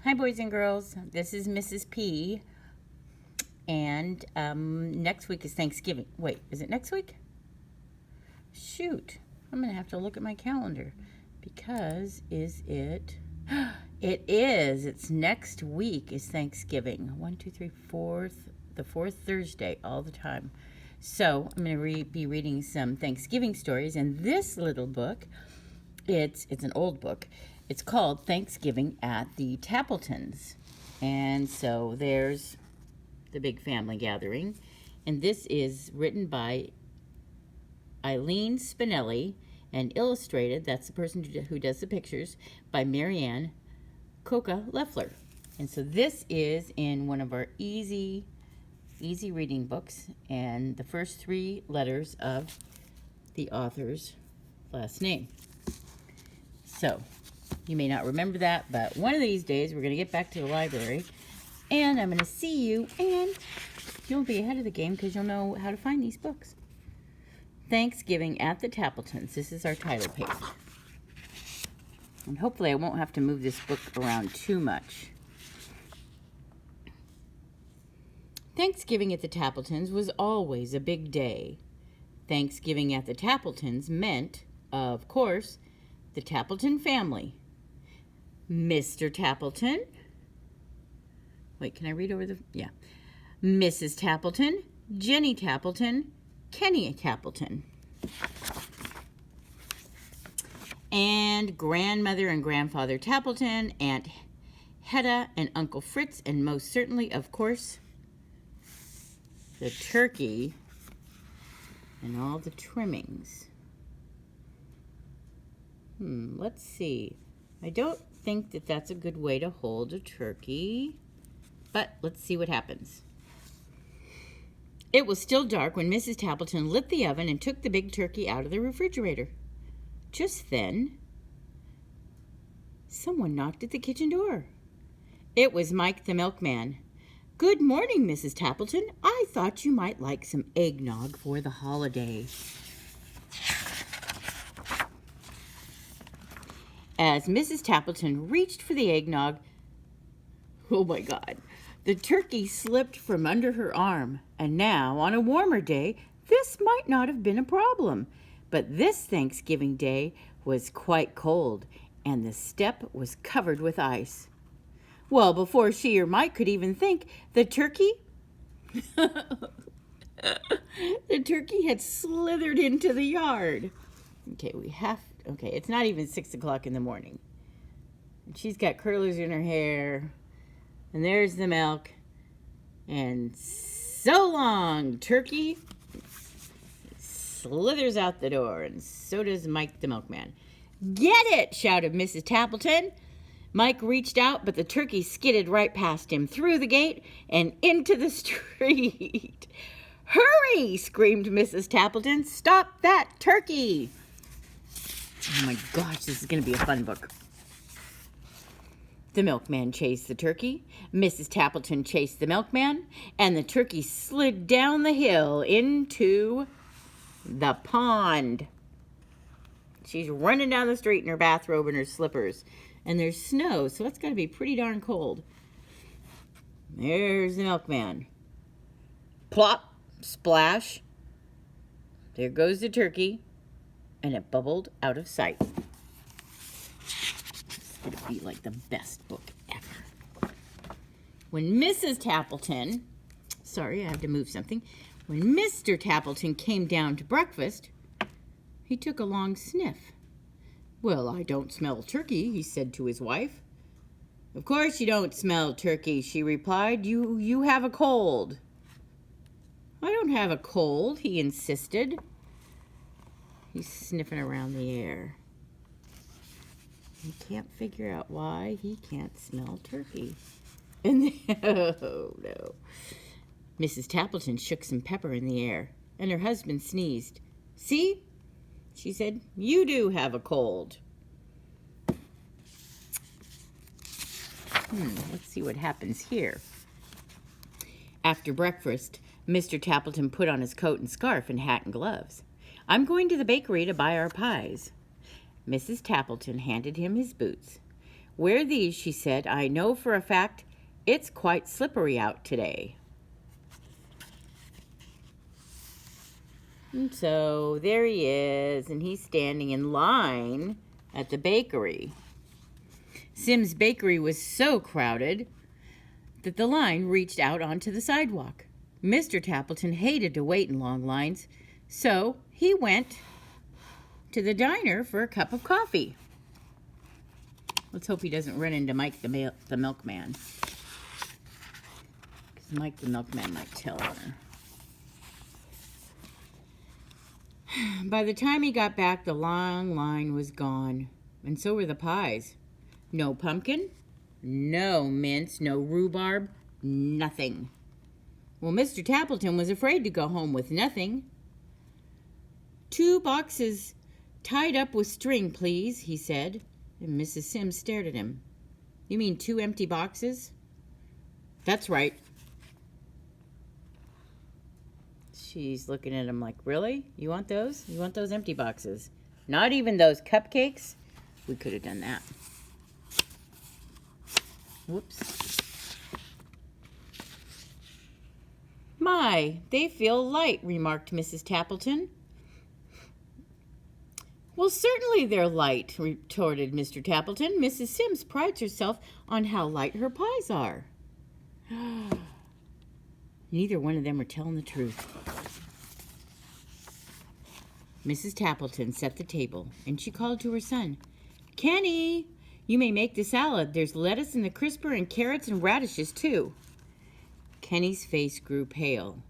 Hi, boys and girls. This is Mrs. P. And next week is Thanksgiving. Wait, is it next week? Shoot. I'm going to have to look at my calendar. Because is it? It is. It's next week is Thanksgiving. 1, 2, 3, 4th. The fourth Thursday all the time. So I'm going to be reading some Thanksgiving stories. And this little book, it's an old book. It's called Thanksgiving at the Tappletons. And so there's the big family gathering. And this is written by Eileen Spinelli and illustrated, that's the person who does the pictures, by Marianne Coca Leffler. And so this is in one of our easy reading books, and the first 3 letters of the author's last name. So you may not remember that, but one of these days we're going to get back to the library, and I'm going to see you, and you'll be ahead of the game because you'll know how to find these books. Thanksgiving at the Tappletons. This is our title page. And hopefully I won't have to move this book around too much. Thanksgiving at the Tappletons was always a big day. Thanksgiving at the Tappletons meant, of course, the Tappleton family. Mr. Tappleton. Wait, can I read over the... Yeah. Mrs. Tappleton, Jenny Tappleton, Kenny Tappleton. And grandmother and grandfather Tappleton, Aunt Hedda and Uncle Fritz, and most certainly, of course, the turkey and all the trimmings. Let's see. I don't think that that's a good way to hold a turkey, but let's see what happens. It was still dark when Mrs. Tappleton lit the oven and took the big turkey out of the refrigerator. Just then, someone knocked at the kitchen door. It was Mike the milkman. "Good morning, Mrs. Tappleton. I thought you might like some eggnog for the holiday." As Mrs. Tappleton reached for the eggnog, oh my God, the turkey slipped from under her arm. And now, on a warmer day, this might not have been a problem. But this Thanksgiving day was quite cold, and the step was covered with ice. Well, before she or Mike could even think, the turkey had slithered into the yard. Okay, it's not even 6 o'clock in the morning. And she's got curlers in her hair, and there's the milk. And so long, turkey. Slithers out the door, and so does Mike the milkman. "Get it!" shouted Mrs. Tappleton. Mike reached out, but the turkey skidded right past him, through the gate, and into the street. "Hurry!" screamed Mrs. Tappleton. "Stop that turkey!" Oh my gosh, this is going to be a fun book. The milkman chased the turkey, Mrs. Tappleton chased the milkman, and the turkey slid down the hill into the pond. She's running down the street in her bathrobe and her slippers. And there's snow, so that's got to be pretty darn cold. There's the milkman. Plop, splash. There goes the turkey. And it bubbled out of sight. It's going to be like the best book ever. When Mrs. Tappleton, sorry, I have to move something. When Mr. Tappleton came down to breakfast, he took a long sniff. "Well, I don't smell turkey," he said to his wife. "Of course you don't smell turkey," she replied. You have a cold." "I don't have a cold," he insisted. He's sniffing around the air. He can't figure out why he can't smell turkey. And oh no. Mrs. Tappleton shook some pepper in the air, and her husband sneezed. "See?" she said, "you do have a cold." Let's see what happens here. After breakfast, Mr. Tappleton put on his coat and scarf and hat and gloves. "I'm going to the bakery to buy our pies." Mrs. Tappleton handed him his boots. "Wear these," she said. "I know for a fact it's quite slippery out today." And so there he is, and he's standing in line at the bakery. Sim's bakery was so crowded that the line reached out onto the sidewalk. Mr. Tappleton hated to wait in long lines, so he went to the diner for a cup of coffee. Let's hope he doesn't run into Mike the milkman. Because Mike the milkman might tell her. By the time he got back, the long line was gone, and so were the pies. No pumpkin, no mince, no rhubarb, nothing. Well, Mr. Tappleton was afraid to go home with nothing. "2 boxes tied up with string, please," he said, and Mrs. Sims stared at him. "You mean 2 empty boxes?" "That's right." She's looking at him like, "Really? You want those? You want those empty boxes? Not even those cupcakes?" We could have done that. Whoops. "My, they feel light," remarked Mrs. Tappleton. "Well, certainly they're light," retorted Mr. Tappleton. "Mrs. Sims prides herself on how light her pies are." Neither one of them are telling the truth. Mrs. Tappleton set the table, and she called to her son, "Kenny, you may make the salad. There's lettuce in the crisper and carrots and radishes, too." Kenny's face grew pale,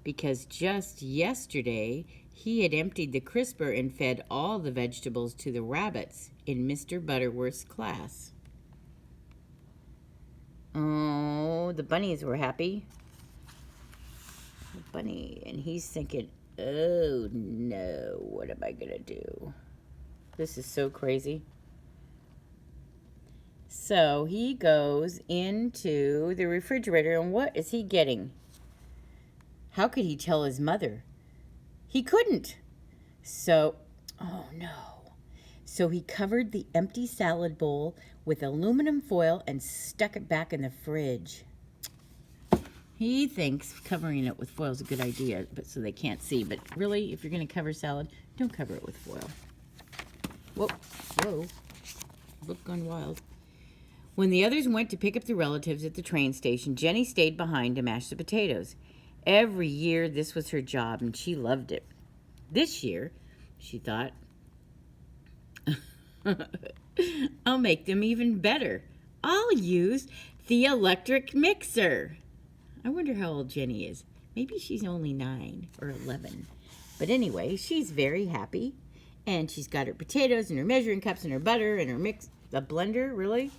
because just yesterday he had emptied the crisper and fed all the vegetables to the rabbits in Mr. Butterworth's class. Oh, the bunnies were happy. The bunny, and he's thinking, "Oh no, what am I gonna do? This is so crazy." So he goes into the refrigerator, and what is he getting? How could he tell his mother? He couldn't. So, oh no. So he covered the empty salad bowl with aluminum foil and stuck it back in the fridge. He thinks covering it with foil is a good idea, but so they can't see. But really, if you're going to cover salad, don't cover it with foil. Whoa. Look gone wild. When the others went to pick up the relatives at the train station, Jenny stayed behind to mash the potatoes. Every year, this was her job, and she loved it. This year, she thought, "I'll make them even better. I'll use the electric mixer." I wonder how old Jenny is. Maybe she's only 9 or 11. But anyway, she's very happy. And she's got her potatoes and her measuring cups and her butter and her the blender, really?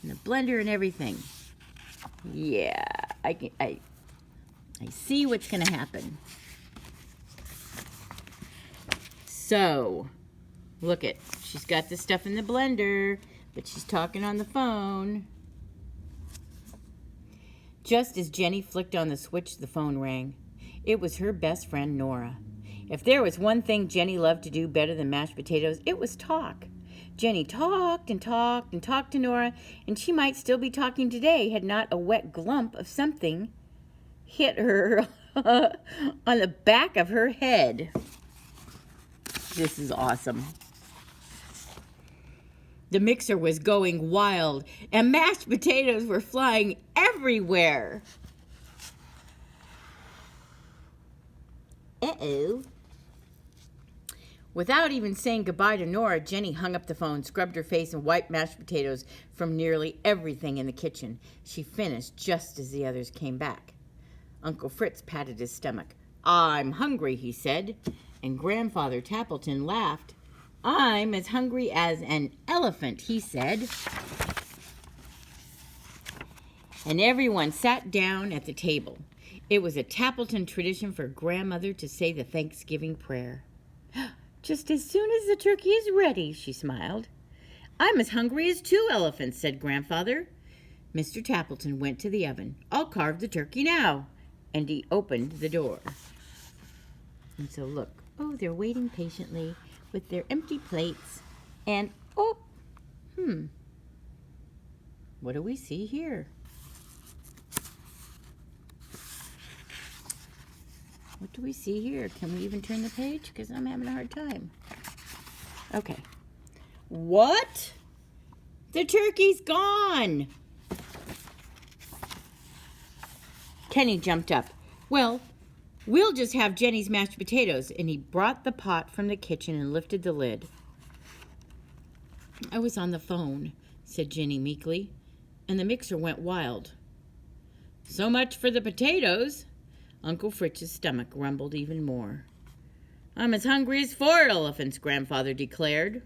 And the blender and everything. Yeah, I see what's going to happen. So, look it. She's got the stuff in the blender, but she's talking on the phone. Just as Jenny flicked on the switch, the phone rang. It was her best friend, Nora. If there was one thing Jenny loved to do better than mashed potatoes, it was talk. Jenny talked and talked and talked to Nora, and she might still be talking today had not a wet glump of something hit her on the back of her head. This is awesome. The mixer was going wild, and mashed potatoes were flying everywhere. Uh-oh. Without even saying goodbye to Nora, Jenny hung up the phone, scrubbed her face, and wiped mashed potatoes from nearly everything in the kitchen. She finished just as the others came back. Uncle Fritz patted his stomach. "I'm hungry," he said, and Grandfather Tappleton laughed. "I'm as hungry as an elephant," he said. And everyone sat down at the table. It was a Tappleton tradition for Grandmother to say the Thanksgiving prayer. "Just as soon as the turkey is ready," she smiled. "I'm as hungry as 2 elephants," said Grandfather. Mr. Tappleton went to the oven. "I'll carve the turkey now." And he opened the door. And so look. Oh, they're waiting patiently with their empty plates. And, What do we see here? What do we see here? Can we even turn the page? Because I'm having a hard time. Okay. What? The turkey's gone. Kenny jumped up. Well, we'll just have Jenny's mashed potatoes. And he brought the pot from the kitchen and lifted the lid. I was on the phone, said Jenny meekly, and the mixer went wild. So much for the potatoes. Uncle Fritz's stomach rumbled even more. I'm as hungry as 4 elephants, Grandfather declared.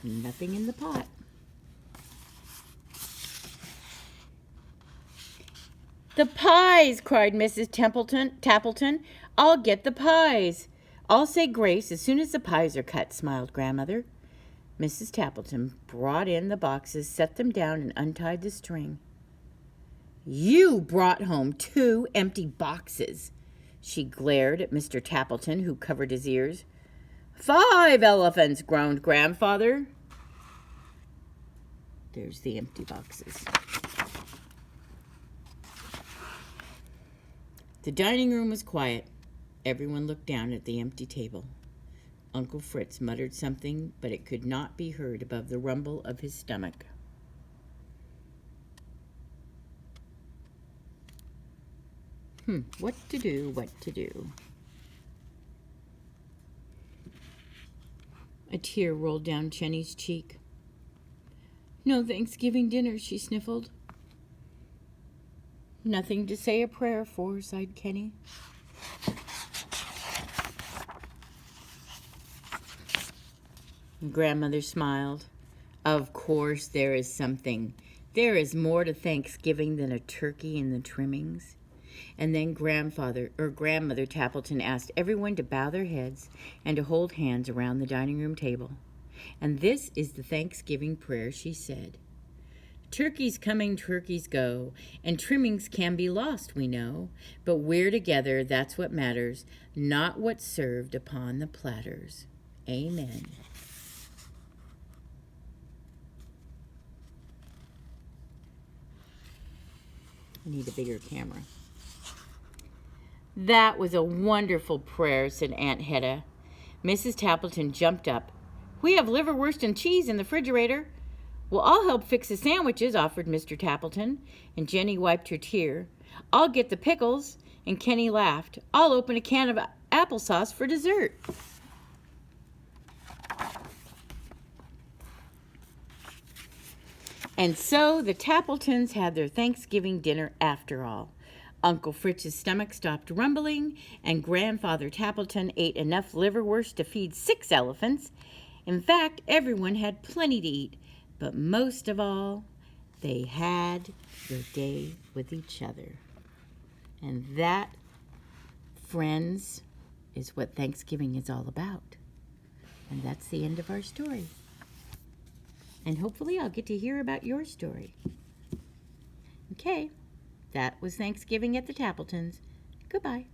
Nothing in the pot. The pies, cried Mrs. Tappleton. I'll get the pies. I'll say grace as soon as the pies are cut, smiled Grandmother. Mrs. Tappleton brought in the boxes, set them down, and untied the string. You brought home 2 empty boxes. She glared at Mr. Tappleton, who covered his ears. 5 elephants, groaned Grandfather. There's the empty boxes. The dining room was quiet. Everyone looked down at the empty table. Uncle Fritz muttered something, but it could not be heard above the rumble of his stomach. What to do? A tear rolled down Jenny's cheek. No Thanksgiving dinner, she sniffled. Nothing to say a prayer for, sighed Kenny. Grandmother smiled. Of course there is something. There is more to Thanksgiving than a turkey and the trimmings. And then Grandmother Tappleton asked everyone to bow their heads and to hold hands around the dining room table. And this is the Thanksgiving prayer she said. Turkeys coming, turkeys go, and trimmings can be lost, we know, but we're together, that's what matters, not what's served upon the platters. Amen. I need a bigger camera. That was a wonderful prayer, said Aunt Hedda. Mrs. Tappleton jumped up. We have liverwurst and cheese in the refrigerator. Well, I'll help fix the sandwiches, offered Mr. Tappleton, and Jenny wiped her tear. I'll get the pickles, and Kenny laughed. I'll open a can of applesauce for dessert. And so the Tappletons had their Thanksgiving dinner after all. Uncle Fritz's stomach stopped rumbling, and Grandfather Tappleton ate enough liverwurst to feed 6 elephants. In fact, everyone had plenty to eat, but most of all, they had their day with each other. And that, friends, is what Thanksgiving is all about. And that's the end of our story. And hopefully I'll get to hear about your story. Okay. That was Thanksgiving at the Tappletons. Goodbye.